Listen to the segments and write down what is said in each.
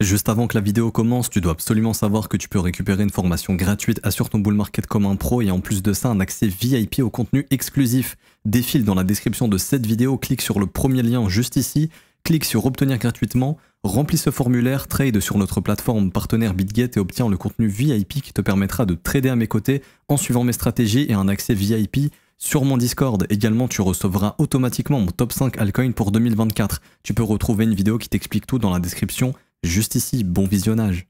Juste avant que la vidéo commence, tu dois absolument savoir que tu peux récupérer une formation gratuite Assure ton bull market comme un pro et en plus de ça un accès VIP au contenu exclusif. Défile dans la description de cette vidéo, clique sur le premier lien juste ici, clique sur obtenir gratuitement, remplis ce formulaire, trade sur notre plateforme partenaire BitGet et obtiens le contenu VIP qui te permettra de trader à mes côtés en suivant mes stratégies et un accès VIP sur mon Discord. Également, tu recevras automatiquement mon top 5 altcoin pour 2024. Tu peux retrouver une vidéo qui t'explique tout dans la description juste ici. Bon visionnage.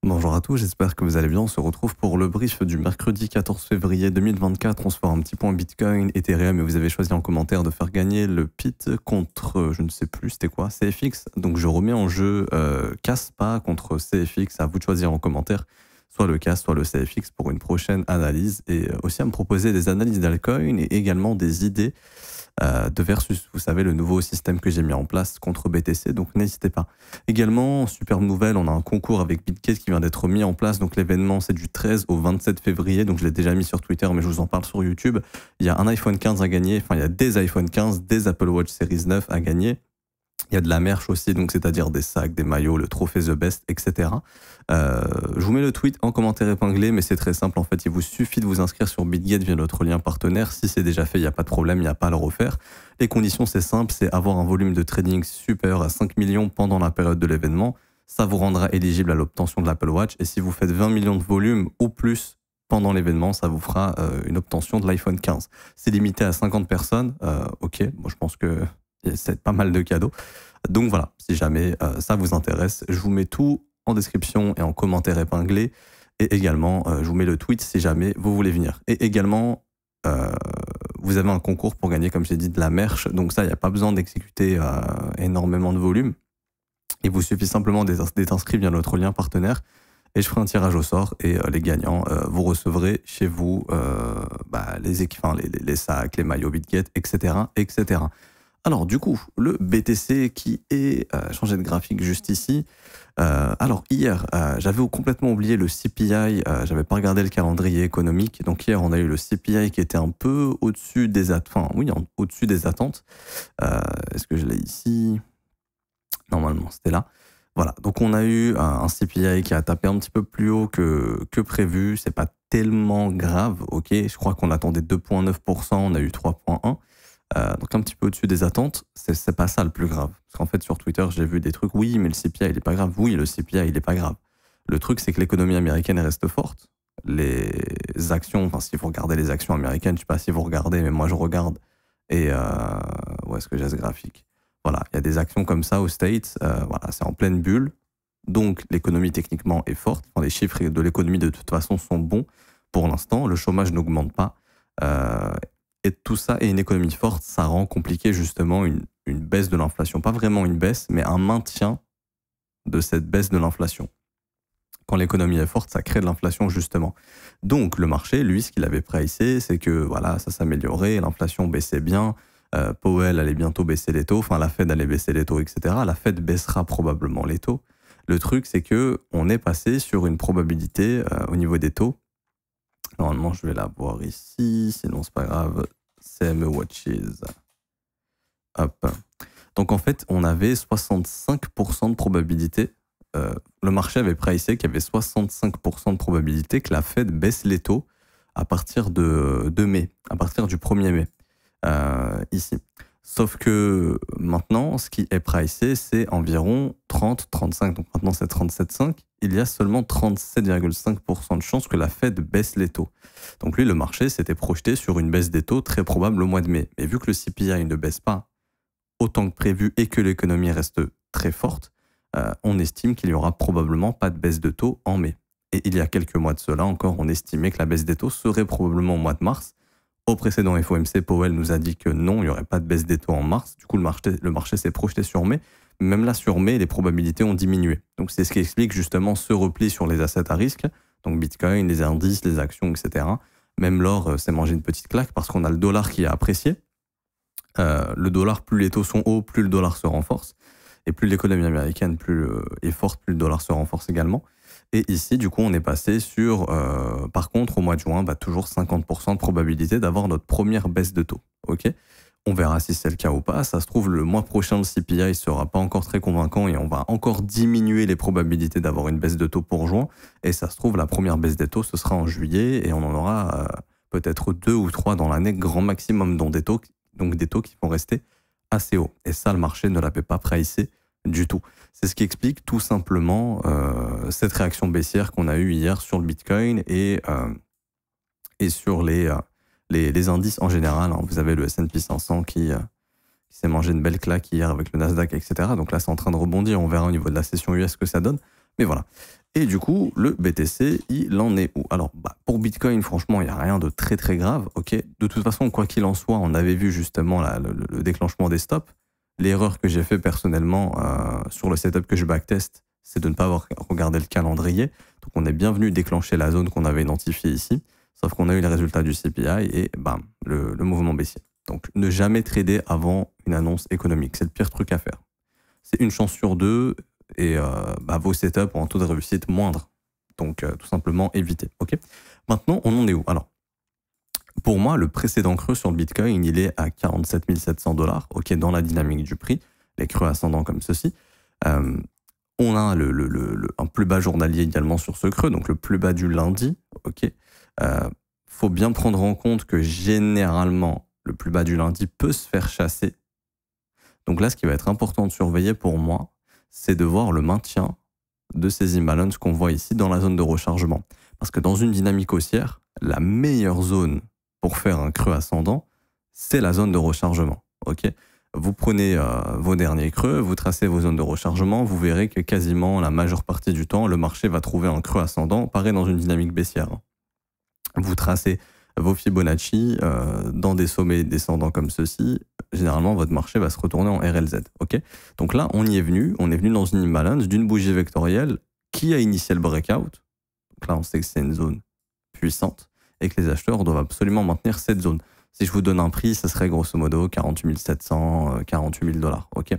Bonjour à tous, j'espère que vous allez bien. On se retrouve pour le brief du mercredi 14 février 2024. On se fera un petit point Bitcoin, Ethereum et vous avez choisi en commentaire de faire gagner le PIT contre, je ne sais plus c'était quoi, CFX. Donc je remets en jeu Caspa contre CFX. À vous de choisir en commentaire soit le CAS, soit le CFX pour une prochaine analyse et aussi à me proposer des analyses d'altcoin et également des idées de Versus, vous savez, le nouveau système que j'ai mis en place contre BTC, donc n'hésitez pas. Également, superbe nouvelle, on a un concours avec BitGet qui vient d'être mis en place, donc l'événement c'est du 13 au 27 février, donc je l'ai déjà mis sur Twitter, mais je vous en parle sur YouTube. Il y a un iPhone 15 à gagner, enfin il y a des iPhone 15, des Apple Watch Series 9 à gagner. Il y a de la merch aussi, donc c'est-à-dire des sacs, des maillots, le trophée The Best, etc. Je vous mets le tweet en commentaire épinglé, mais c'est très simple. En fait, il vous suffit de vous inscrire sur BitGet via notre lien partenaire. Si c'est déjà fait, il n'y a pas de problème, il n'y a pas à le refaire. Les conditions, c'est simple, c'est avoir un volume de trading supérieur à 5 millions pendant la période de l'événement. Ça vous rendra éligible à l'obtention de l'Apple Watch. Et si vous faites 20 millions de volume ou plus pendant l'événement, ça vous fera une obtention de l'iPhone 15. C'est limité à 50 personnes. Ok, moi je pense que c'est pas mal de cadeaux. Donc voilà, si jamais ça vous intéresse, je vous mets tout en description et en commentaire épinglé. Et également, je vous mets le tweet si jamais vous voulez venir. Et également, vous avez un concours pour gagner, comme j'ai dit, de la merch. Donc ça, il n'y a pas besoin d'exécuter énormément de volume. Il vous suffit simplement d'être inscrit via notre lien partenaire. Et je ferai un tirage au sort. Et les gagnants, vous recevrez chez vous les sacs, les maillots BitGet, etc., etc. Alors du coup, le BTC qui est changé de graphique juste ici. Alors hier, j'avais complètement oublié le CPI, j'avais pas regardé le calendrier économique. Donc hier, on a eu le CPI qui était un peu au-dessus des attentes. Enfin oui, au-dessus des attentes. Est-ce que je l'ai ici? Normalement, c'était là. Voilà, donc on a eu un CPI qui a tapé un petit peu plus haut que prévu. C'est pas tellement grave, ok. Je crois qu'on attendait 2,9%, on a eu 3,1%. Donc un petit peu au-dessus des attentes, c'est pas ça le plus grave. Parce qu'en fait, sur Twitter, j'ai vu des trucs, oui, mais le CPI, il est pas grave. Oui, le CPI, il est pas grave. Le truc, c'est que l'économie américaine reste forte. Les actions, enfin, si vous regardez les actions américaines, je sais pas si vous regardez, mais moi, je regarde. Et où est-ce que j'ai ce graphique? Voilà, il y a des actions comme ça aux States. Voilà, c'est en pleine bulle. Donc, l'économie, techniquement, est forte. Enfin, les chiffres de l'économie, de toute façon, sont bons pour l'instant. Le chômage n'augmente pas. Et tout ça et une économie forte, ça rend compliqué justement une baisse de l'inflation. Pas vraiment une baisse, mais un maintien de cette baisse de l'inflation. Quand l'économie est forte, ça crée de l'inflation justement. Donc le marché, lui, ce qu'il avait pricé, c'est que voilà, ça s'améliorait, l'inflation baissait bien, Powell allait bientôt baisser les taux, enfin la Fed allait baisser les taux, etc. La Fed baissera probablement les taux. Le truc, c'est que on est passé sur une probabilité au niveau des taux. Normalement, je vais la voir ici, sinon c'est pas grave. CME Watches. Hop. Donc en fait, on avait 65% de probabilité. Le marché avait pricé qu'il y avait 65% de probabilité que la Fed baisse les taux à partir de mai, à partir du 1er mai, ici. Sauf que maintenant, ce qui est pricé, c'est environ 30-35. Donc maintenant, c'est 37,5. Il y a seulement 37,5% de chances que la Fed baisse les taux. Donc lui, le marché s'était projeté sur une baisse des taux très probable au mois de mai. Mais vu que le CPI ne baisse pas autant que prévu et que l'économie reste très forte, on estime qu'il n'y aura probablement pas de baisse de taux en mai. Et il y a quelques mois de cela encore, on estimait que la baisse des taux serait probablement au mois de mars. Au précédent FOMC, Powell nous a dit que non, il n'y aurait pas de baisse des taux en mars. Du coup, le marché s'est projeté sur mai. Même là, sur mai, les probabilités ont diminué. Donc, c'est ce qui explique justement ce repli sur les assets à risque. Donc, Bitcoin, les indices, les actions, etc. Même l'or s'est mangé une petite claque parce qu'on a le dollar qui a apprécié. Le dollar, plus les taux sont hauts, plus le dollar se renforce. Et plus l'économie américaine est forte, plus le dollar se renforce également. Et ici, du coup, on est passé sur, par contre, au mois de juin, toujours 50% de probabilité d'avoir notre première baisse de taux. Ok. On verra si c'est le cas ou pas. Ça se trouve, le mois prochain, le CPI ne sera pas encore très convaincant et on va encore diminuer les probabilités d'avoir une baisse de taux pour juin. Et ça se trouve, la première baisse des taux, ce sera en juillet et on en aura peut-être 2 ou 3 dans l'année, grand maximum, dont des taux qui vont rester assez hauts. Et ça, le marché ne l'avait pas pricé du tout. C'est ce qui explique tout simplement cette réaction baissière qu'on a eue hier sur le Bitcoin et sur les indices en général. Vous avez le S&P 500 qui s'est mangé une belle claque hier avec le Nasdaq, etc. Donc là, c'est en train de rebondir. On verra au niveau de la session US ce que ça donne. Mais voilà. Et du coup, le BTC, il en est où? Alors, pour Bitcoin, franchement, il n'y a rien de très très grave. Ok. De toute façon, quoi qu'il en soit, on avait vu justement le déclenchement des stops. L'erreur que j'ai fait personnellement sur le setup que je backtest, c'est de ne pas avoir regardé le calendrier. Donc, on est bien venu déclencher la zone qu'on avait identifiée ici. Sauf qu'on a eu les résultats du CPI et bam, le mouvement baissier. Donc, ne jamais trader avant une annonce économique. C'est le pire truc à faire. C'est une chance sur 2 et vos setups ont un taux de réussite moindre. Donc, tout simplement, évitez. Okay. Maintenant, on en est où? Alors, pour moi, le précédent creux sur le Bitcoin, il est à 47 700 $, ok, dans la dynamique du prix, les creux ascendants comme ceci. On a un plus bas journalier également sur ce creux, donc le plus bas du lundi, ok. Faut bien prendre en compte que généralement, le plus bas du lundi peut se faire chasser. Donc là, ce qui va être important de surveiller pour moi, c'est de voir le maintien de ces imbalances qu'on voit ici dans la zone de rechargement. Parce que dans une dynamique haussière, la meilleure zone pour faire un creux ascendant, c'est la zone de rechargement. Okay, vous prenez vos derniers creux, vous tracez vos zones de rechargement, vous verrez que quasiment la majeure partie du temps, le marché va trouver un creux ascendant, pareil dans une dynamique baissière. Vous tracez vos Fibonacci dans des sommets descendants comme ceci, généralement votre marché va se retourner en RLZ. Okay, donc là, on est venu dans une imbalance d'une bougie vectorielle qui a initié le breakout. Donc là, on sait que c'est une zone puissante et que les acheteurs doivent absolument maintenir cette zone. Si je vous donne un prix, ce serait grosso modo 48 700, 48 000 $. Okay,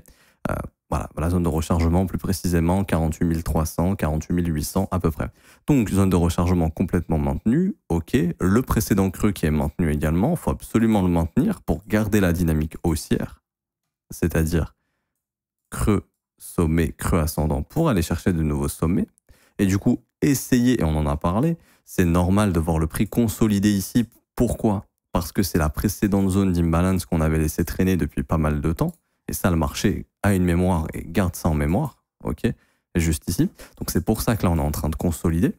voilà, la zone de rechargement plus précisément 48 300, 48 800 à peu près. Donc zone de rechargement complètement maintenue, ok. Le précédent creux qui est maintenu également, il faut absolument le maintenir pour garder la dynamique haussière, c'est-à-dire creux, sommet, creux ascendant pour aller chercher de nouveaux sommets. Et du coup, essayer, et on en a parlé, c'est normal de voir le prix consolider ici. Pourquoi? Parce que c'est la précédente zone d'imbalance qu'on avait laissé traîner depuis pas mal de temps. Et ça, le marché a une mémoire et garde ça en mémoire. Ok, juste ici. Donc c'est pour ça que là, on est en train de consolider.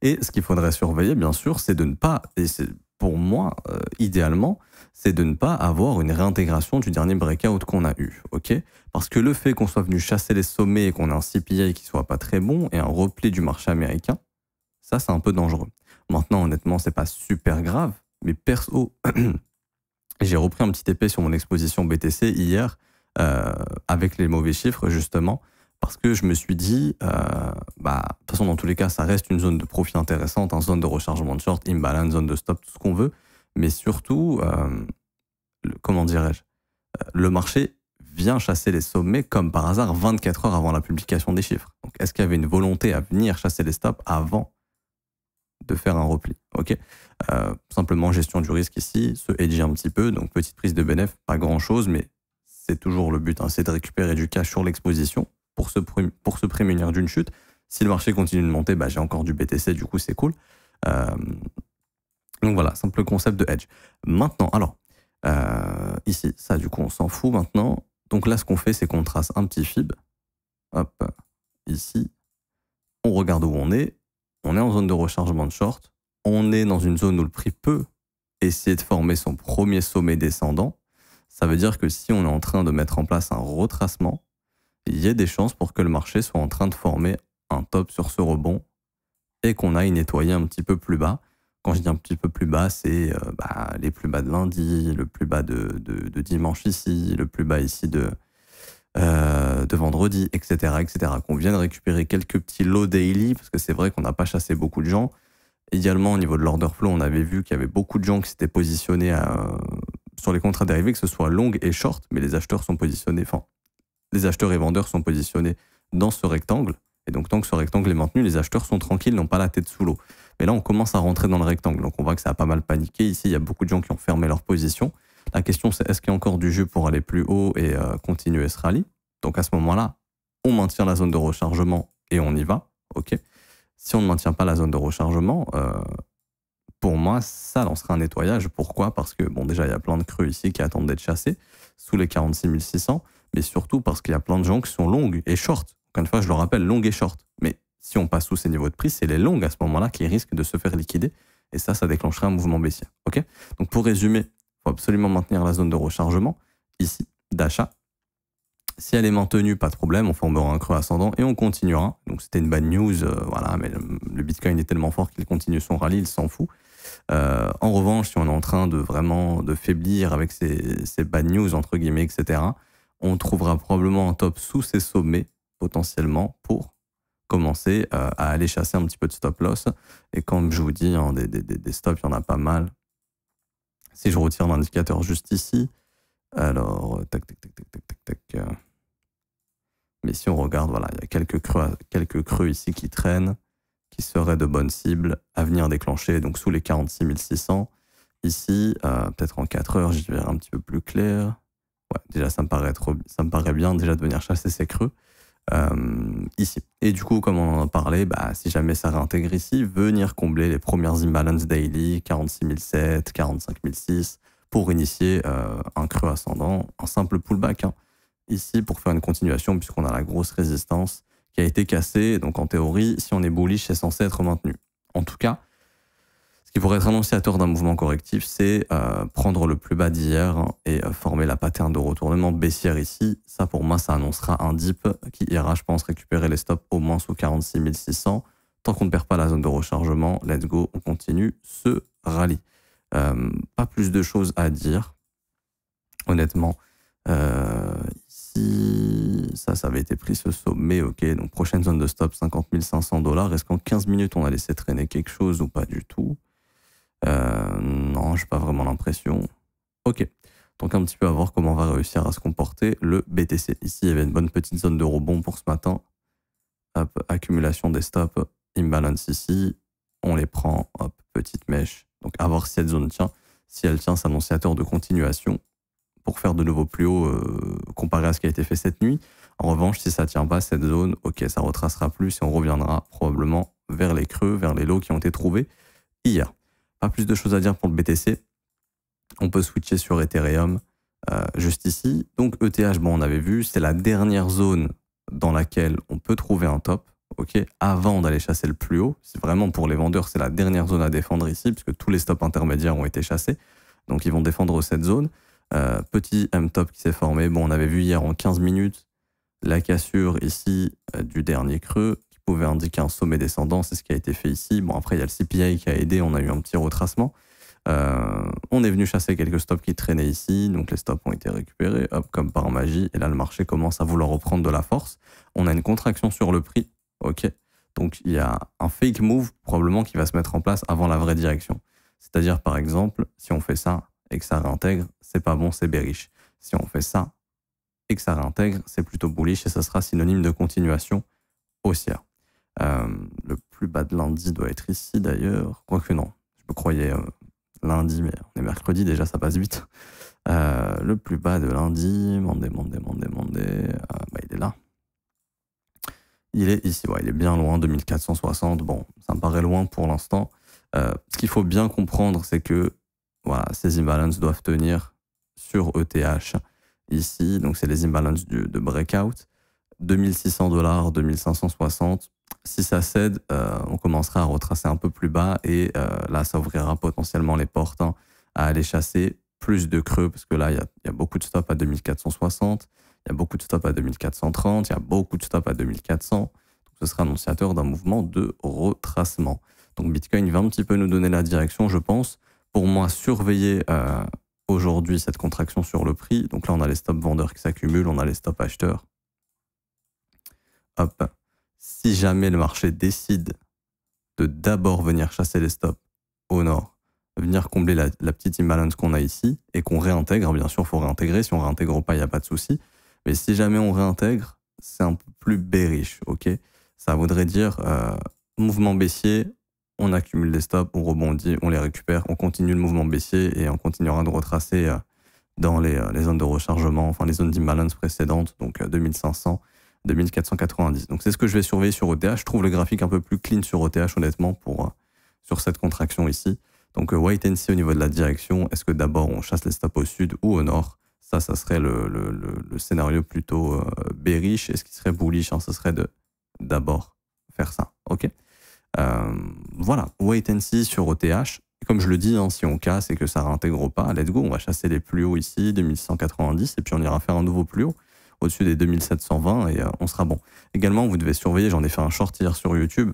Et ce qu'il faudrait surveiller, bien sûr, c'est de ne pas, et c'est pour moi, idéalement, c'est de ne pas avoir une réintégration du dernier breakout qu'on a eu. Ok, parce que le fait qu'on soit venu chasser les sommets et qu'on ait un CPI qui soit pas très bon et un repli du marché américain, ça, c'est un peu dangereux. Maintenant, honnêtement, c'est pas super grave, mais perso, j'ai repris un petit épée sur mon exposition BTC hier avec les mauvais chiffres, justement, parce que je me suis dit, de toute façon, dans tous les cas, ça reste une zone de profit intéressante, une zone de rechargement de short, imbalance, zone de stop, tout ce qu'on veut, mais surtout, comment dirais-je, le marché vient chasser les sommets comme par hasard 24 heures avant la publication des chiffres. Donc, est-ce qu'il y avait une volonté à venir chasser les stops avant de faire un repli? Ok, simplement gestion du risque ici, se hedger un petit peu, donc petite prise de bénéfice, pas grand-chose, mais c'est toujours le but, hein, c'est de récupérer du cash sur l'exposition pour se prémunir d'une chute. Si le marché continue de monter, j'ai encore du BTC, du coup c'est cool. Donc voilà, simple concept de hedge. Maintenant, alors, ici, ça du coup on s'en fout maintenant. Donc là ce qu'on fait, c'est qu'on trace un petit fib. Hop, ici, on regarde où on est en zone de rechargement de short, on est dans une zone où le prix peut essayer de former son premier sommet descendant. Ça veut dire que si on est en train de mettre en place un retracement, il y a des chances pour que le marché soit en train de former un top sur ce rebond et qu'on aille nettoyer un petit peu plus bas. Quand je dis un petit peu plus bas, c'est les plus bas de lundi, le plus bas de dimanche ici, le plus bas ici de vendredi, etc., etc. Qu'on vienne récupérer quelques petits lots daily, parce que c'est vrai qu'on n'a pas chassé beaucoup de gens. Également, au niveau de l'order flow, on avait vu qu'il y avait beaucoup de gens qui s'étaient positionnés sur les contrats dérivés, que ce soit long et short, mais les acheteurs sont positionnés, les acheteurs et vendeurs sont positionnés dans ce rectangle. Et donc, tant que ce rectangle est maintenu, les acheteurs sont tranquilles, n'ont pas la tête sous l'eau. Mais là, on commence à rentrer dans le rectangle. Donc, on voit que ça a pas mal paniqué. Ici, il y a beaucoup de gens qui ont fermé leur position. La question, c'est est-ce qu'il y a encore du jeu pour aller plus haut et continuer ce rallye? Donc à ce moment-là, on maintient la zone de rechargement et on y va. Ok. Si on ne maintient pas la zone de rechargement, pour moi, ça lancera un nettoyage. Pourquoi? Parce que, bon, déjà, il y a plein de creux ici qui attendent d'être chassés sous les 46 600, mais surtout parce qu'il y a plein de gens qui sont longues et short. Encore une fois, je le rappelle, longues et short. Mais si on passe sous ces niveaux de prix, c'est les longues à ce moment-là qui risquent de se faire liquider. Et ça déclencherait un mouvement baissier. Ok. Donc, pour résumer, il faut absolument maintenir la zone de rechargement, ici, d'achat. Si elle est maintenue, pas de problème, on formera un creux ascendant et on continuera. Donc c'était une bad news, voilà, mais le Bitcoin est tellement fort qu'il continue son rallye, il s'en fout. En revanche, si on est en train de vraiment de faiblir avec ces bad news, entre guillemets, etc., on trouvera probablement un top sous ces sommets, potentiellement, pour commencer à aller chasser un petit peu de stop loss. Et comme je vous dis, hein, des stops, il y en a pas mal. Si je retire l'indicateur juste ici, alors, tac. Mais si on regarde, voilà, il y a quelques creux ici qui traînent, qui seraient de bonnes cibles à venir déclencher, donc sous les 46 600. Ici, peut-être en 4 heures, j'y verrai un petit peu plus clair. Ouais, déjà, ça me paraît bien déjà de venir chasser ces creux ici. Et du coup, comme on en a parlé, si jamais ça réintègre ici, venir combler les premières imbalances daily, 46 700, 45 600, pour initier un creux ascendant, un simple pullback. Hein. Ici, pour faire une continuation, puisqu'on a la grosse résistance qui a été cassée. Donc, en théorie, si on est bullish, c'est censé être maintenu. En tout cas, ce qui pourrait être annonciateur d'un mouvement correctif, c'est prendre le plus bas d'hier et former la pattern de retournement baissière ici. Ça, pour moi, ça annoncera un dip qui ira, je pense, récupérer les stops au moins sous 46 600. Tant qu'on ne perd pas la zone de rechargement, let's go, on continue ce rallye. Pas plus de choses à dire, honnêtement. Ici, ça avait été pris ce sommet, ok, donc prochaine zone de stop, 50 500 $. Est-ce qu'en 15 minutes, on a laissé traîner quelque chose ou pas du tout? Non, j'ai pas vraiment l'impression. Ok, donc un petit peu à voir comment on va réussir à se comporter le BTC. Ici, il y avait une bonne petite zone de rebond pour ce matin. Hop, accumulation des stops, imbalance ici, on les prend, hop, petite mèche. Donc à voir si cette zone tient. Si elle tient, c'est annonciateur de continuation pour faire de nouveau plus haut comparé à ce qui a été fait cette nuit. En revanche, si ça ne tient pas cette zone, ok, ça retracera plus et on reviendra probablement vers les creux, vers les lows qui ont été trouvés hier. Pas plus de choses à dire pour le BTC. On peut switcher sur Ethereum juste ici. Donc ETH, bon, on avait vu, c'est la dernière zone dans laquelle on peut trouver un top, ok, avant d'aller chasser le plus haut. C'est vraiment pour les vendeurs, c'est la dernière zone à défendre ici, puisque tous les stops intermédiaires ont été chassés. Donc ils vont défendre cette zone. Petit M-top qui s'est formé. Bon, on avait vu hier en 15 minutes la cassure ici du dernier creux qui pouvait indiquer un sommet descendant. C'est ce qui a été fait ici. Bon, après, il y a le CPI qui a aidé. On a eu un petit retracement. On est venu chasser quelques stops qui traînaient ici. Donc, les stops ont été récupérés, hop, comme par magie. Et là, le marché commence à vouloir reprendre de la force. On a une contraction sur le prix. OK. Donc, il y a un fake move probablement qui va se mettre en place avant la vraie direction. C'est-à-dire, par exemple, si on fait ça et que ça réintègre, c'est pas bon, c'est bearish. Si on fait ça et que ça réintègre, c'est plutôt bullish et ça sera synonyme de continuation haussière. Le plus bas de lundi doit être ici d'ailleurs. Quoique non, je me croyais lundi, mais on est mercredi, déjà ça passe vite. Le plus bas de lundi, Monday, il est là. Il est ici, ouais, il est bien loin, 2460. Bon, ça me paraît loin pour l'instant. Ce qu'il faut bien comprendre, c'est que voilà, ces imbalances doivent tenir sur ETH ici. Donc, c'est les imbalances de breakout. 2600 $, 2560. Si ça cède, on commencera à retracer un peu plus bas et là, ça ouvrira potentiellement les portes à aller chasser plus de creux parce que là, il y a beaucoup de stops à 2460. Il y a beaucoup de stops à 2430. Il y a beaucoup de stops à 2400. Donc, ce sera annonciateur d'un mouvement de retracement. Donc, Bitcoin va un petit peu nous donner la direction, je pense. Pour moi, surveiller aujourd'hui cette contraction sur le prix. Donc là, on a les stops vendeurs qui s'accumulent, on a les stops acheteurs. Hop. Si jamais le marché décide de d'abord venir chasser les stops au nord, venir combler la petite imbalance qu'on a ici et qu'on réintègre, bien sûr, il faut réintégrer. Si on ne réintègre pas, il n'y a pas de souci. Mais si jamais on réintègre, c'est un peu plus bearish, ok? Ça voudrait dire mouvement baissier, on accumule des stops, on rebondit, on les récupère, on continue le mouvement baissier et on continuera de retracer dans les zones de rechargement, enfin les zones d'imbalance précédentes, donc 2500, 2490. Donc c'est ce que je vais surveiller sur ETH. Je trouve le graphique un peu plus clean sur ETH, honnêtement, sur cette contraction ici. Donc wait and see au niveau de la direction. Est-ce que d'abord on chasse les stops au sud ou au nord? Ça serait le scénario plutôt bearish. Et ce qui serait bullish, ça serait d'abord faire ça. Ok. Voilà, wait and see sur ETH. Et comme je le dis, si on casse et que ça réintègre pas, let's go, on va chasser les plus hauts ici, 2190, et puis on ira faire un nouveau plus haut, au-dessus des 2720, et on sera bon. Également, vous devez surveiller, j'en ai fait un short hier sur YouTube,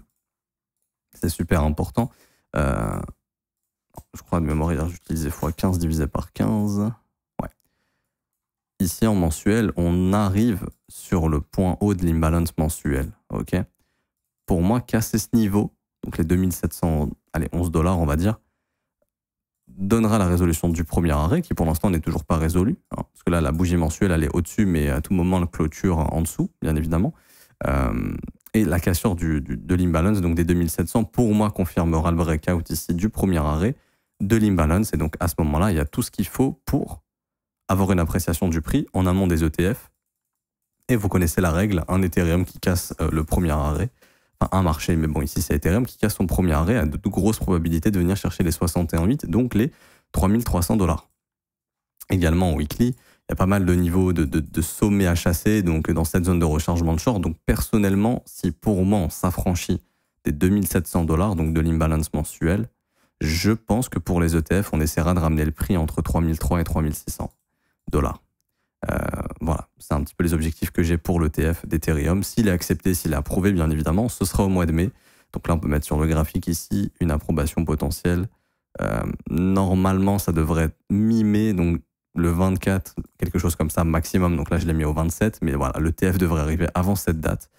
c'est super important. Je crois de mémoire, hier, j'utilisais x15 divisé par 15. Ouais. Ici, en mensuel, on arrive sur le point haut de l'imbalance mensuel. Ok. Pour moi, casser ce niveau, donc les 2700, allez, 11 $, on va dire, donnera la résolution du premier arrêt, qui pour l'instant n'est toujours pas résolu, hein, parce que là, la bougie mensuelle, elle est au-dessus, mais à tout moment, la clôture en dessous, bien évidemment. Et la cassure de l'imbalance, donc des 2700, pour moi, confirmera le breakout ici du premier arrêt de l'imbalance. Et donc, à ce moment-là, il y a tout ce qu'il faut pour avoir une appréciation du prix en amont des ETF. Et vous connaissez la règle, un Ethereum qui casse le premier arrêt, enfin un marché, mais bon, ici c'est Ethereum qui casse son premier arrêt a de grosses probabilités de venir chercher les 61,8, donc les 3300 $. Également, en weekly, il y a pas mal de niveaux de sommets à chasser, donc dans cette zone de rechargement de short. Donc personnellement, si pour moi on s'affranchit des 2700 $, donc de l'imbalance mensuel, je pense que pour les ETF, on essaiera de ramener le prix entre 3300 et 3600 $. Voilà, c'est un petit peu les objectifs que j'ai pour l'ETF d'Ethereum. S'il est accepté, s'il est approuvé, bien évidemment, ce sera au mois de mai. Donc là, on peut mettre sur le graphique ici une approbation potentielle. Normalement, ça devrait être mi-mai, donc le 24, quelque chose comme ça, maximum. Donc là, je l'ai mis au 27, mais voilà, l'ETF devrait arriver avant cette date.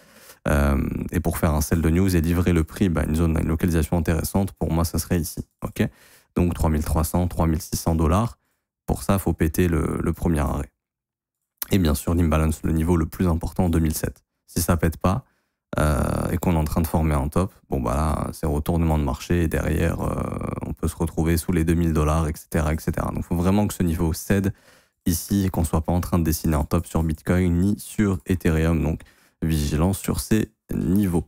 Et pour faire un sell de news et livrer le prix, une localisation intéressante, pour moi, ça serait ici. Ok. Donc 3300, 3600 $. Pour ça, il faut péter le premier arrêt. Et bien sûr, l'imbalance, le niveau le plus important en 2007. Si ça pète pas et qu'on est en train de former un top, bon bah là, c'est retournement de marché et derrière, on peut se retrouver sous les 2000 $, etc., etc. Donc, il faut vraiment que ce niveau cède ici et qu'on soit pas en train de dessiner un top sur Bitcoin ni sur Ethereum. Donc, vigilant sur ces niveaux.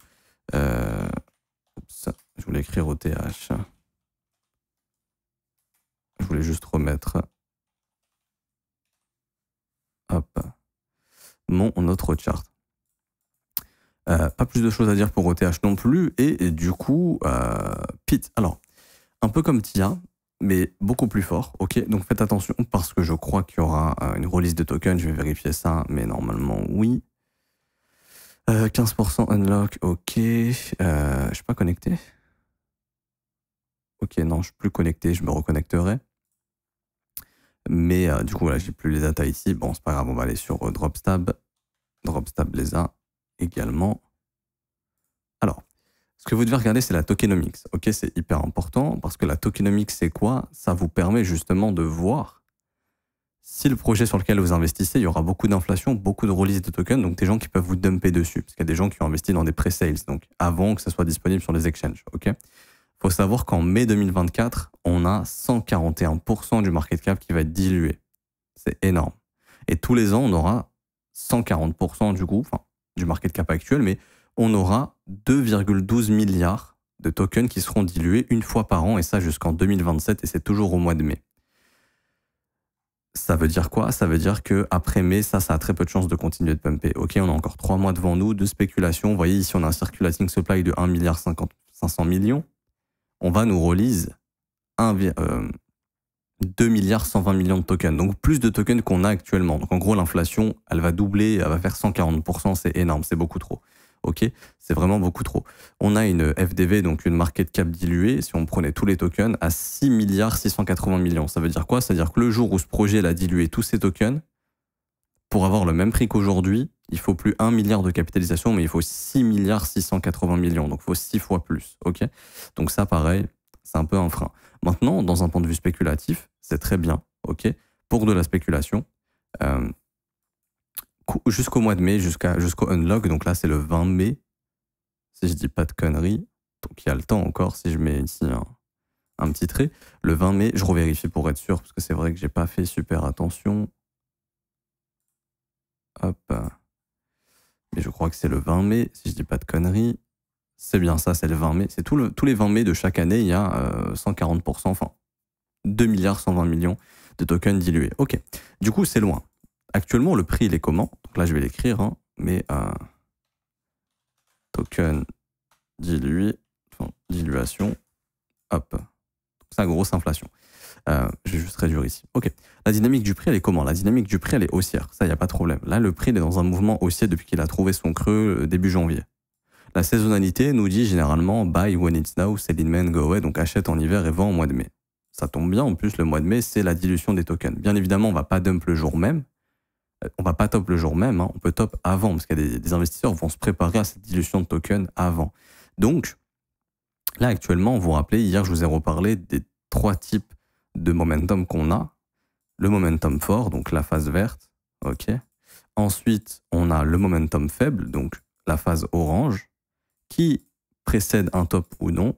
Ça, je voulais écrire au TH. Je voulais juste remettre... Hop, mon autre chart. Pas plus de choses à dire pour OTH non plus. Et du coup, Pit, alors, un peu comme TIA, mais beaucoup plus fort. Ok, donc faites attention parce que je crois qu'il y aura une release de token. Je vais vérifier ça, mais normalement, oui. 15% unlock, ok. Je suis pas connecté. Ok, non, je suis plus connecté, je me reconnecterai. Mais du coup, voilà, j'ai plus les data ici. Bon, c'est pas grave, on va aller sur Dropstab. Dropstab les a également. Alors, ce que vous devez regarder, c'est la tokenomics. Ok, c'est hyper important parce que la tokenomics, c'est quoi? Ça vous permet justement de voir si le projet sur lequel vous investissez, il y aura beaucoup d'inflation, beaucoup de release de tokens, donc des gens qui peuvent vous dumper dessus. Parce qu'il y a des gens qui ont investi dans des pre-sales, donc avant que ça soit disponible sur les exchanges. Ok. Il faut savoir qu'en mai 2024, on a 141% du market cap qui va être dilué. C'est énorme. Et tous les ans, on aura 140% du coup, enfin, du market cap actuel, mais on aura 2,12 milliards de tokens qui seront dilués une fois par an, et ça jusqu'en 2027, et c'est toujours au mois de mai. Ça veut dire quoi? Ça veut dire qu'après mai, ça a très peu de chances de continuer de pumper. Ok, on a encore 3 mois devant nous de spéculation. Vous voyez, ici, on a un circulating supply de 1,5 milliard. On va nous release 2 milliards 120 millions de tokens. Donc plus de tokens qu'on a actuellement. Donc en gros, l'inflation, elle va doubler, elle va faire 140%. C'est énorme, c'est beaucoup trop. Ok, c'est vraiment beaucoup trop. On a une FDV, donc une market cap diluée, si on prenait tous les tokens, à 6 milliards 680 millions. Ça veut dire quoi? Ça veut dire que le jour où ce projet a dilué tous ses tokens, pour avoir le même prix qu'aujourd'hui, il faut plus 1 milliard de capitalisation, mais il faut 6 milliards 680 millions. Donc il faut 6 fois plus. Ok, donc ça, pareil, c'est un peu un frein. Maintenant, dans un point de vue spéculatif, c'est très bien. Ok, pour de la spéculation. Jusqu'au mois de mai, jusqu'au unlock, donc là c'est le 20 mai, si je dis pas de conneries, donc il y a le temps encore, si je mets ici un petit trait. Le 20 mai, je revérifie pour être sûr, parce que c'est vrai que j'ai pas fait super attention. Hop. Mais je crois que c'est le 20 mai, si je dis pas de conneries. C'est bien ça, c'est le 20 mai. C'est tous les 20 mai de chaque année, il y a 140%, enfin 2 milliards 120 millions de tokens dilués. Ok, du coup c'est loin. Actuellement le prix il est comment? Donc là je vais l'écrire, hein, mais token dilué, enfin, diluation, hop. C'est la grosse inflation. Je vais juste réduire ici. Ok. La dynamique du prix, elle est comment? La dynamique du prix, elle est haussière. Ça, il n'y a pas de problème. Là, le prix, il est dans un mouvement haussier depuis qu'il a trouvé son creux début janvier. La saisonnalité nous dit généralement buy when it's now, sell in May and go away, donc achète en hiver et vends au mois de mai. Ça tombe bien, en plus, le mois de mai, c'est la dilution des tokens. Bien évidemment, on ne va pas dump le jour même. On ne va pas top le jour même, hein. On peut top avant, parce qu'il y a des investisseurs qui vont se préparer à cette dilution de tokens avant. Donc, là, actuellement, vous vous rappelez, hier, je vous ai reparlé des 3 types de momentum qu'on a. Le momentum fort, donc la phase verte. Ok. Ensuite, on a le momentum faible, donc la phase orange, qui précède un top ou non.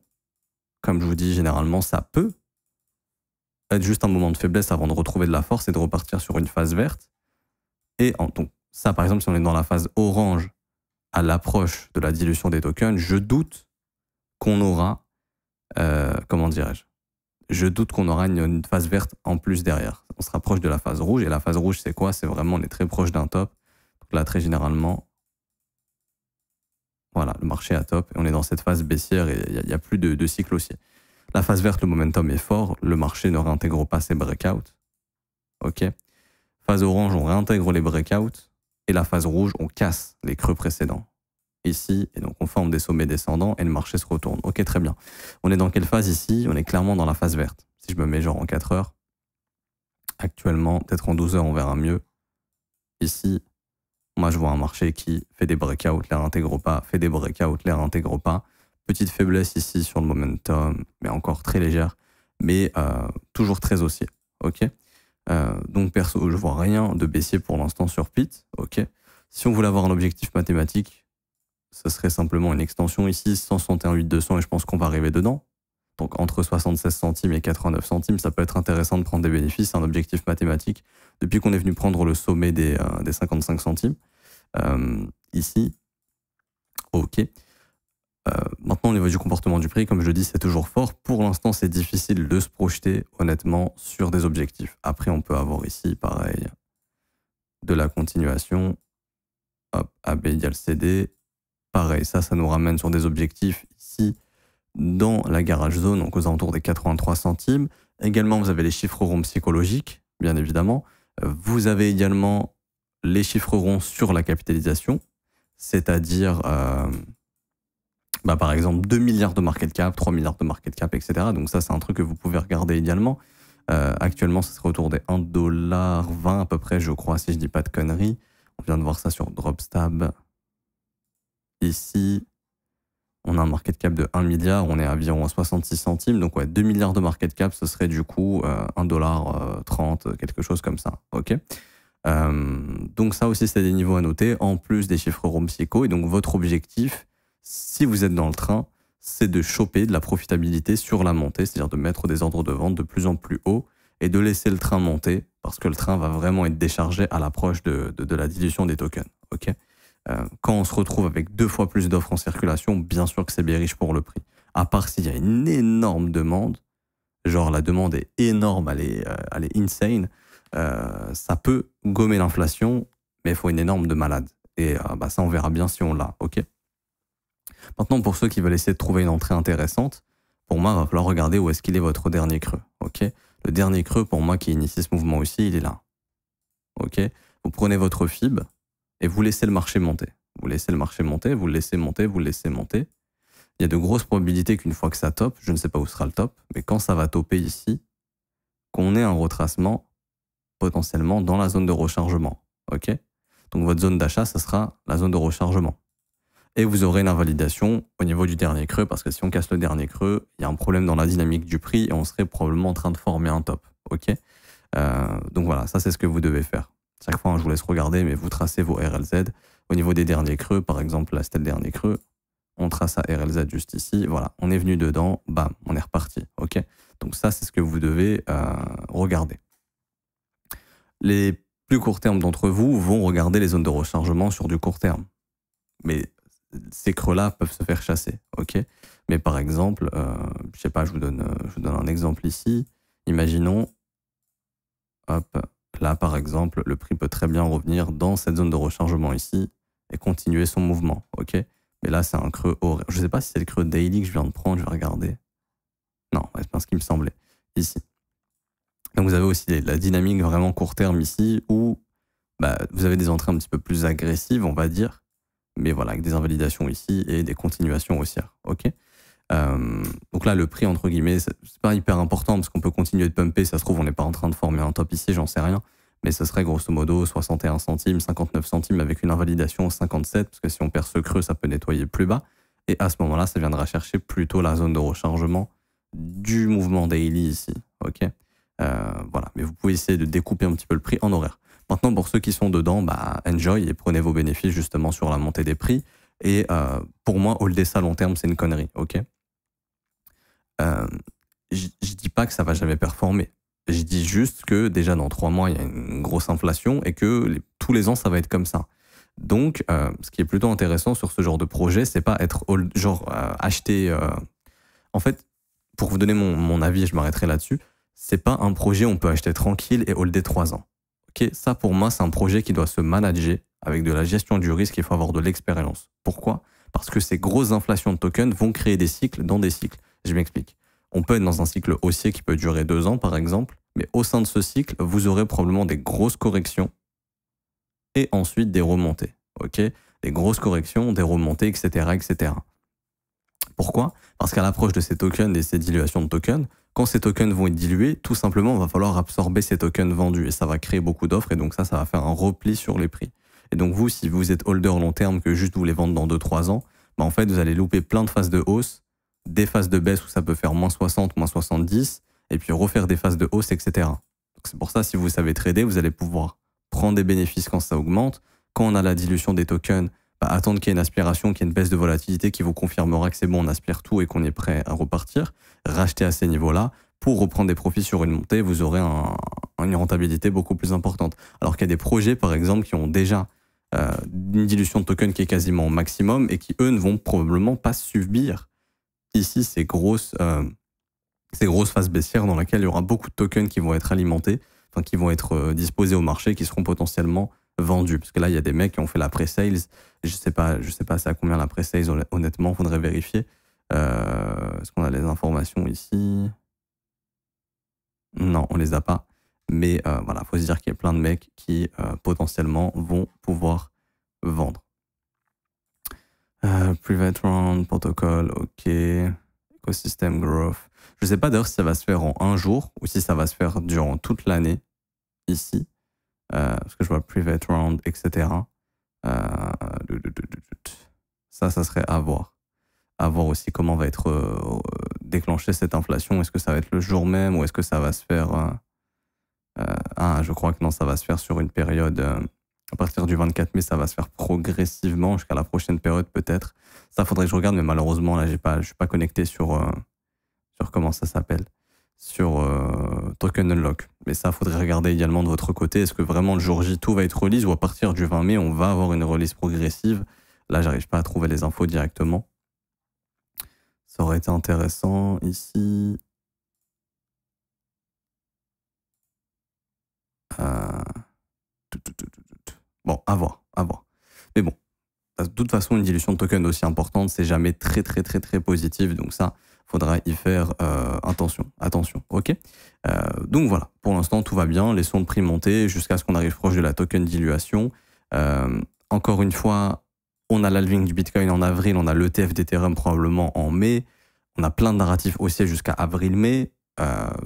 Comme je vous dis, généralement, ça peut être juste un moment de faiblesse avant de retrouver de la force et de repartir sur une phase verte. Et donc, ça, par exemple, si on est dans la phase orange à l'approche de la dilution des tokens, je doute qu'on aura, comment dirais-je, je doute qu'on aura une phase verte en plus derrière. On se rapproche de la phase rouge. Et la phase rouge, c'est quoi? C'est vraiment, on est très proche d'un top. Donc là, très généralement, voilà, le marché est à top. Et on est dans cette phase baissière et il n'y a plus de cycle haussier. La phase verte, le momentum est fort. Le marché ne réintègre pas ses breakouts. OK. Phase orange, on réintègre les breakouts. Et la phase rouge, on casse les creux précédents. Ici, et donc on forme des sommets descendants et le marché se retourne. Ok, très bien. On est dans quelle phase ici? On est clairement dans la phase verte. Si je me mets genre en 4 heures, actuellement, peut-être en 12 heures, on verra mieux. Ici, moi je vois un marché qui fait des breakouts, les réintègre pas, fait des breakouts, les réintègre pas. Petite faiblesse ici sur le momentum, mais encore très légère, mais toujours très haussier. Ok. Donc perso, je vois rien de baissier pour l'instant sur PIT. Ok. Si on voulait avoir un objectif mathématique, ce serait simplement une extension ici, 161,8 et je pense qu'on va arriver dedans. Donc entre 76 centimes et 89 centimes, ça peut être intéressant de prendre des bénéfices, un objectif mathématique. Depuis qu'on est venu prendre le sommet des 55 centimes, ici, ok. Maintenant, au niveau du comportement du prix, comme je le dis, c'est toujours fort. Pour l'instant, c'est difficile de se projeter, honnêtement, sur des objectifs. Après, on peut avoir ici, pareil, de la continuation. Hop, AB égale CD. Pareil, ça nous ramène sur des objectifs ici dans la garage zone, donc aux alentours des 83 centimes. Également, vous avez les chiffres ronds psychologiques, bien évidemment. Vous avez également les chiffres ronds sur la capitalisation, c'est-à-dire, par exemple, 2 milliards de market cap, 3 milliards de market cap, etc. Donc ça, c'est un truc que vous pouvez regarder également. Actuellement, ça serait autour des 1,20$ à peu près, je crois, si je dis pas de conneries. On vient de voir ça sur Dropstab. Ici, on a un market cap de 1 milliard, on est à environ à 66 centimes. Donc, ouais, 2 milliards de market cap, ce serait du coup 1,30$, quelque chose comme ça. OK. Donc, ça aussi, c'est des niveaux à noter, en plus des chiffres ronds psycho. Et donc, votre objectif, si vous êtes dans le train, c'est de choper de la profitabilité sur la montée, c'est-à-dire de mettre des ordres de vente de plus en plus haut et de laisser le train monter parce que le train va vraiment être déchargé à l'approche de la dilution des tokens. OK. Quand on se retrouve avec 2 fois plus d'offres en circulation, bien sûr que c'est bearish pour le prix. À part s'il y a une énorme demande, genre la demande est énorme, elle est insane, ça peut gommer l'inflation, mais il faut une énorme de malade. Et ça, on verra bien si on l'a. OK. Maintenant, pour ceux qui veulent essayer de trouver une entrée intéressante, pour moi, il va falloir regarder où est-ce qu'il est votre dernier creux. OK. Le dernier creux, pour moi, qui initie ce mouvement aussi, il est là. OK. Vous prenez votre FIB, et vous laissez le marché monter. Vous laissez le marché monter, vous le laissez monter, vous le laissez monter. Il y a de grosses probabilités qu'une fois que ça top, je ne sais pas où sera le top, mais quand ça va topper ici, qu'on ait un retracement potentiellement dans la zone de rechargement. OK. Donc votre zone d'achat, ça sera la zone de rechargement. Et vous aurez une invalidation au niveau du dernier creux, parce que si on casse le dernier creux, il y a un problème dans la dynamique du prix et on serait probablement en train de former un top. OK. Donc voilà, ça c'est ce que vous devez faire. Chaque fois, je vous laisse regarder, mais vous tracez vos RLZ. Au niveau des derniers creux, par exemple, là, c'était le dernier creux. On trace à RLZ juste ici. Voilà, on est venu dedans. Bam, on est reparti. OK. Donc ça, c'est ce que vous devez regarder. Les plus court terme d'entre vous vont regarder les zones de rechargement sur du court terme. Mais ces creux-là peuvent se faire chasser, ok? Mais par exemple, je sais pas, je vous donne un exemple ici. Imaginons, hop, là par exemple, le prix peut très bien revenir dans cette zone de rechargement ici et continuer son mouvement, ok? Mais là, c'est un creux horaire. Je sais pas si c'est le creux daily que je viens de prendre, je vais regarder. Non, c'est pas ce qui me semblait, ici. Donc vous avez aussi la dynamique vraiment court terme ici où vous avez des entrées un petit peu plus agressives, on va dire, mais voilà, avec des invalidations ici et des continuations haussières, ok? Donc là, le prix, entre guillemets, c'est pas hyper important parce qu'on peut continuer de pumper, ça se trouve, on n'est pas en train de former un top ici, j'en sais rien, mais ce serait grosso modo 61 centimes, 59 centimes avec une invalidation 57, parce que si on perd ce creux, ça peut nettoyer plus bas, et à ce moment-là, ça viendra chercher plutôt la zone de rechargement du mouvement daily ici, ok? Voilà, mais vous pouvez essayer de découper un petit peu le prix en horaire. Maintenant, pour ceux qui sont dedans, enjoy et prenez vos bénéfices justement sur la montée des prix. Et pour moi, holder ça à long terme, c'est une connerie, ok? Je dis pas que ça va jamais performer. Je dis juste que déjà dans 3 mois, il y a une grosse inflation et que tous les ans, ça va être comme ça. Donc, ce qui est plutôt intéressant sur ce genre de projet, c'est pas être acheter. En fait, pour vous donner mon avis, je m'arrêterai là-dessus. C'est pas un projet où on peut acheter tranquille et holder 3 ans. Ok, ça pour moi, c'est un projet qui doit se manager avec de la gestion du risque. Il faut avoir de l'expérience. Pourquoi? Parce que ces grosses inflations de tokens vont créer des cycles dans des cycles. Je m'explique. On peut être dans un cycle haussier qui peut durer 2 ans, par exemple, mais au sein de ce cycle, vous aurez probablement des grosses corrections et ensuite des remontées. Ok, des grosses corrections, des remontées, etc., etc. Pourquoi? Parce qu'à l'approche de ces tokens et ces diluations de tokens, quand ces tokens vont être dilués, tout simplement, il va falloir absorber ces tokens vendus et ça va créer beaucoup d'offres et donc ça va faire un repli sur les prix. Et donc vous, si vous êtes holder long terme que juste vous les vendre dans 2-3 ans, en fait, vous allez louper plein de phases de hausse, des phases de baisse où ça peut faire moins 60, moins 70, et puis refaire des phases de hausse, etc. Donc c'est pour ça, si vous savez trader, vous allez pouvoir prendre des bénéfices quand ça augmente. Quand on a la dilution des tokens, attendre qu'il y ait une aspiration, qu'il y ait une baisse de volatilité qui vous confirmera que c'est bon, on aspire tout et qu'on est prêt à repartir, racheter à ces niveaux-là pour reprendre des profits sur une montée, vous aurez une rentabilité beaucoup plus importante. Alors qu'il y a des projets, par exemple, qui ont déjà une dilution de token qui est quasiment au maximum et qui, eux, ne vont probablement pas subir ici ces grosses phases baissières dans lesquelles il y aura beaucoup de tokens qui vont être alimentés, enfin qui vont être disposés au marché, qui seront potentiellement vendus. Parce que là, il y a des mecs qui ont fait la pre-sales. Je sais pas c'est à combien la pre-sales, honnêtement, faudrait vérifier. Est-ce qu'on a les informations ici? Non, on les a pas. Mais voilà, faut se dire qu'il y a plein de mecs qui potentiellement vont pouvoir vendre. Private Round, Protocol, ok. Ecosystem Growth. Je sais pas d'ailleurs si ça va se faire en un jour ou si ça va se faire durant toute l'année ici. Parce que je vois Private Round, etc. Ça serait à voir. À voir aussi comment va être déclenchée cette inflation. Est-ce que ça va être le jour même ou est-ce que ça va se faire... je crois que non, ça va se faire sur une période... à partir du 24 mai, ça va se faire progressivement jusqu'à la prochaine période peut-être. Ça, faudrait que je regarde, mais malheureusement, là, je suis pas connecté sur comment ça s'appelle, sur Token Unlock. Mais ça, faudrait regarder également de votre côté. Est-ce que vraiment le jour J, tout va être release ou à partir du 20 mai, on va avoir une release progressive? Là, j'arrive pas à trouver les infos directement. Ça aurait été intéressant ici. Bon, à voir. Mais bon, de toute façon, une dilution de token aussi importante, c'est jamais très positif. Donc ça, faudra y faire attention, ok? Donc voilà, pour l'instant, tout va bien. Laissons le prix monter jusqu'à ce qu'on arrive proche de la token dilution. Encore une fois, on a l'halving du Bitcoin en avril, on a l'ETF d'Ethereum probablement en mai. On a plein de narratifs haussiers jusqu'à avril-mai.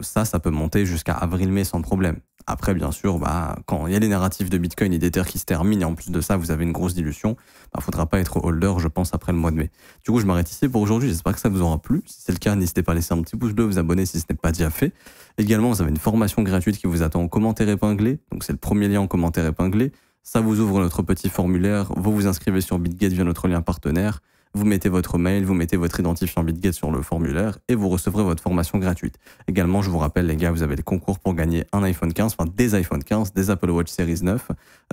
Ça peut monter jusqu'à avril-mai sans problème. Après, bien sûr, quand il y a les narratifs de Bitcoin et d'Ether qui se terminent, et en plus de ça, vous avez une grosse dilution, faudra pas être holder, je pense, après le mois de mai. Du coup, je m'arrête ici pour aujourd'hui. J'espère que ça vous aura plu. Si c'est le cas, n'hésitez pas à laisser un petit pouce bleu, vous abonner si ce n'est pas déjà fait. Également, vous avez une formation gratuite qui vous attend en commentaire épinglé. Donc, c'est le premier lien en commentaire épinglé. Ça vous ouvre notre petit formulaire. Vous vous inscrivez sur BitGet via notre lien partenaire. vous mettez votre mail, vous mettez votre identifiant BitGet sur le formulaire et vous recevrez votre formation gratuite. Également, je vous rappelle les gars, vous avez le concours pour gagner un iPhone 15, enfin des iPhone 15, des Apple Watch Series 9.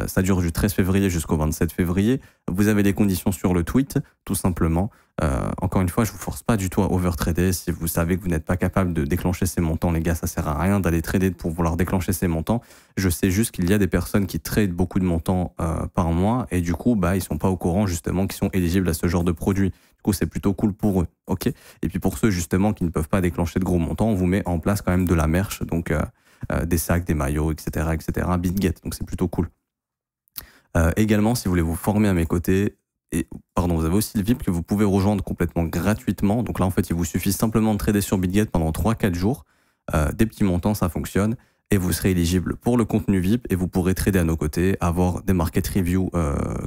Ça dure du 13 février jusqu'au 27 février. Vous avez les conditions sur le tweet, tout simplement. Encore une fois, je vous force pas du tout à overtrader. Si vous savez que vous n'êtes pas capable de déclencher ces montants, les gars, ça sert à rien d'aller trader pour vouloir déclencher ces montants. Je sais juste qu'il y a des personnes qui tradent beaucoup de montants par mois et du coup, ils sont pas au courant justement qu'ils sont éligibles à ce genre de produit. Du coup, c'est plutôt cool pour eux, ok. Et puis pour ceux justement qui ne peuvent pas déclencher de gros montants, on vous met en place quand même de la merch, donc des sacs, des maillots, etc., BitGet. Donc c'est plutôt cool. Également, si vous voulez vous former à mes côtés, vous avez aussi le VIP que vous pouvez rejoindre complètement gratuitement. Donc là, en fait, il vous suffit simplement de trader sur BitGet pendant 3-4 jours. Des petits montants, ça fonctionne. Et vous serez éligible pour le contenu VIP et vous pourrez trader à nos côtés, avoir des market reviews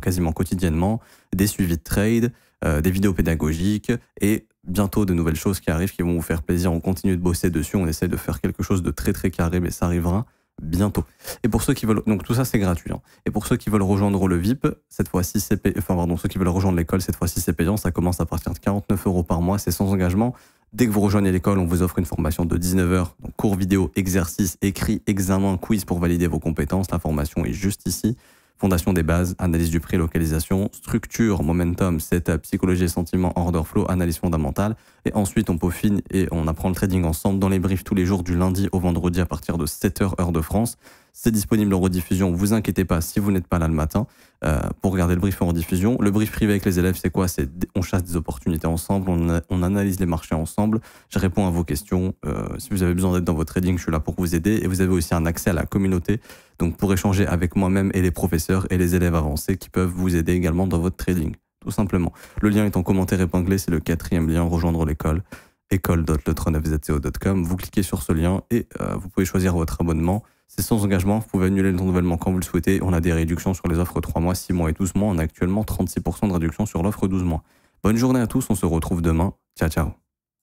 quasiment quotidiennement, des suivis de trade, des vidéos pédagogiques et bientôt de nouvelles choses qui arrivent qui vont vous faire plaisir. On continue de bosser dessus, on essaie de faire quelque chose de très très carré, mais ça arrivera bientôt. Et pour ceux qui veulent, donc tout ça c'est gratuit. Hein. Et pour ceux qui veulent rejoindre le VIP, cette fois-ci c'est payant. Enfin pardon, ceux qui veulent rejoindre l'école, cette fois-ci c'est payant. Ça commence à partir de 49 € par mois, c'est sans engagement. Dès que vous rejoignez l'école, on vous offre une formation de 19 heures, donc cours vidéo, exercices, écrits, examens, quiz pour valider vos compétences. La formation est juste ici. Fondation des bases, analyse du prix, localisation, structure, momentum, setup, psychologie et sentiments, order flow, analyse fondamentale. Et ensuite, on peaufine et on apprend le trading ensemble dans les briefs tous les jours du lundi au vendredi à partir de 7h heure de France. C'est disponible en rediffusion, vous inquiétez pas si vous n'êtes pas là le matin pour regarder le brief en rediffusion. Le brief privé avec les élèves, c'est quoi? On chasse des opportunités ensemble, on analyse les marchés ensemble, je réponds à vos questions. Si vous avez besoin d'aide dans votre trading, je suis là pour vous aider. Et vous avez aussi un accès à la communauté, donc pour échanger avec moi-même et les professeurs et les élèves avancés qui peuvent vous aider également dans votre trading, tout simplement. Le lien est en commentaire épinglé, c'est le 4e lien, rejoindre l'école, école.le39zco.com. Vous cliquez sur ce lien et vous pouvez choisir votre abonnement. C'est sans engagement, vous pouvez annuler le renouvellement quand vous le souhaitez. On a des réductions sur les offres 3 mois, 6 mois et 12 mois. On a actuellement 36% de réduction sur l'offre 12 mois. Bonne journée à tous, on se retrouve demain. Ciao, ciao.